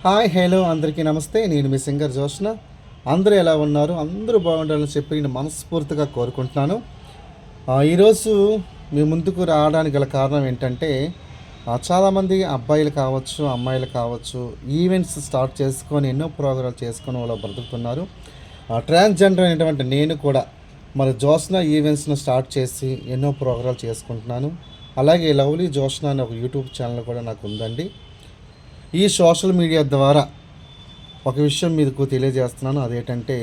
Hi hello అందరికీ నమస్తే. నేను మీ సింగర్ జోష్న. అందరూ ఎలా ఉన్నారు? అందరూ బాగుండాలని చెప్పి నేను మనస్ఫూర్తిగా కోరుకుంటున్నాను. ఈరోజు మీ ముందుకు రావడానికి గల కారణం ఏంటంటే, చాలామంది అబ్బాయిలు కావచ్చు, అమ్మాయిలు కావచ్చు, ఈవెంట్స్ స్టార్ట్ చేసుకొని ఎన్నో ప్రోగ్రాలు చేసుకొని వాళ్ళు బ్రతుకుతున్నారు. ట్రాన్స్జెండర్ అయినటువంటి నేను కూడా మరి జోష్న ఈవెంట్స్ను స్టార్ట్ చేసి ఎన్నో ప్రోగ్రాలు చేసుకుంటున్నాను. అలాగే లవ్లీ జోష్న అనే ఒక యూట్యూబ్ ఛానల్ కూడా నాకు ఉందండి. ఈ సోషల్ మీడియా ద్వారా ఒక విషయం మీకు తెలియజేస్తున్నాను. అదేంటంటే,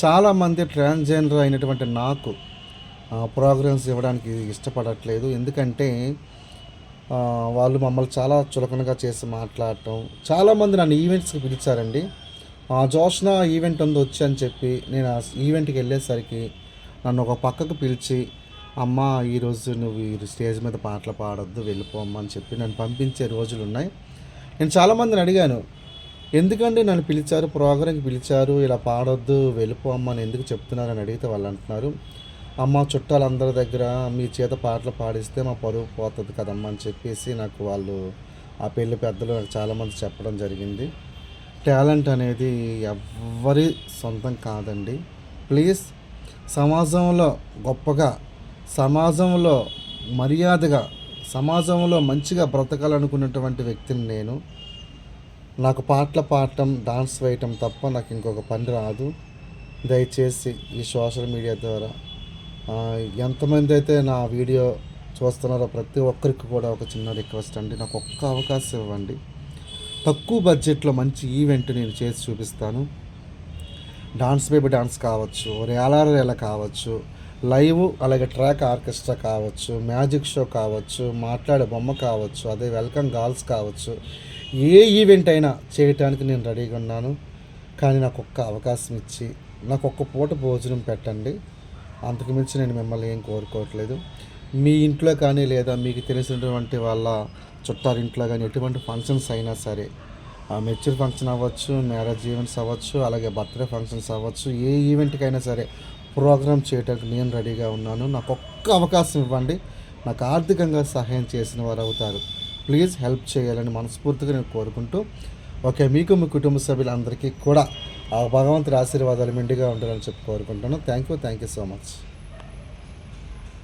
చాలామంది ట్రాన్స్జెండర్ అయినటువంటి నాకు ప్రోగ్రామ్స్ ఇవ్వడానికి ఇష్టపడట్లేదు. ఎందుకంటే వాళ్ళు మమ్మల్ని చాలా చులకనగా చేసి మాట్లాడటం. చాలామంది నన్ను ఈవెంట్స్కి పిలిచారండి. జోష్న ఈవెంట్ ఉంది వచ్చి అని చెప్పి నేను ఆ ఈవెంట్కి వెళ్ళేసరికి నన్ను ఒక పక్కకు పిలిచి, అమ్మ ఈరోజు నువ్వు ఈ స్టేజ్ మీద పాటలు పాడొద్దు, వెళ్ళిపోమ్మా అని చెప్పి నన్ను పంపించే రోజులు ఉన్నాయి. నేను చాలామందిని అడిగాను, ఎందుకండి నన్ను పిలిచారు, ప్రోగ్రాంకి పిలిచారు, ఇలా పాడొద్దు వెళ్ళిపో అమ్మ అని ఎందుకు చెప్తున్నారని అడిగితే వాళ్ళు అంటున్నారు, అమ్మ చుట్టాలందరి దగ్గర మీ చేత పాటలు పాడిస్తే మా పరువు పోతుంది కదమ్మా అని చెప్పేసి నాకు వాళ్ళు ఆ పెళ్లి పెద్దలు నాకు చాలామంది చెప్పడం జరిగింది. టాలెంట్ అనేది ఎవ్వరి సొంతం కాదండి. ప్లీజ్, సమాజంలో గొప్పగా, సమాజంలో మర్యాదగా, సమాజంలో మంచిగా బ్రతకాలనుకున్నటువంటి వ్యక్తిని నేను. నాకు పాటలు పాడటం, డాన్స్ వేయటం తప్ప నాకు ఇంకొక పని రాదు. దయచేసి ఈ సోషల్ మీడియా ద్వారా ఎంతమంది అయితే నా వీడియో చూస్తున్నారో ప్రతి ఒక్కరికి కూడా ఒక చిన్న రిక్వెస్ట్ అండి, నాకు ఒక్క అవకాశం ఇవ్వండి. తక్కువ బడ్జెట్లో మంచి ఈవెంట్ నేను చేసి చూపిస్తాను. డాన్స్ బేబీ డాన్స్ కావచ్చు, రేలా కావచ్చు, లైవ్ అలాగే ట్రాక్ ఆర్కెస్ట్రా కావచ్చు, మ్యాజిక్ షో కావచ్చు, మాట్లాడే బొమ్మ కావచ్చు, అదే వెల్కమ్ గాల్స్ కావచ్చు, ఏ ఈవెంట్ అయినా చేయటానికి నేను రెడీగా ఉన్నాను. కానీ నాకు ఒక్క అవకాశం ఇచ్చి నాకు ఒక్క పూట భోజనం పెట్టండి. అంతకుమించి నేను మిమ్మల్ని ఏం కోరుకోవట్లేదు. మీ ఇంట్లో కానీ లేదా మీకు తెలిసినటువంటి వాళ్ళ చుట్టారింట్లో కానీ ఎటువంటి ఫంక్షన్స్ అయినా సరే, మెచ్యూర్ ఫంక్షన్ అవ్వచ్చు, మ్యారేజ్ ఈవెంట్స్ అవ్వచ్చు, అలాగే బర్త్డే ఫంక్షన్స్ అవ్వచ్చు, ఏ ఈవెంట్కైనా సరే ప్రోగ్రామ్ చేయడానికి నేను రెడీగా ఉన్నాను. నాకు ఒక్క అవకాశం ఇవ్వండి. నాకు ఆర్థికంగా సహాయం చేసిన వారు అవుతారు. ప్లీజ్ హెల్ప్ చేయాలని మనస్ఫూర్తిగా నేను కోరుకుంటూ, ఓకే, మీకు మీ కుటుంబ సభ్యులందరికీ కూడా ఆ భగవంతుడి ఆశీర్వాదాలు మెండుగా ఉండాలని చెప్పి కోరుకుంటాను. Thank you so much.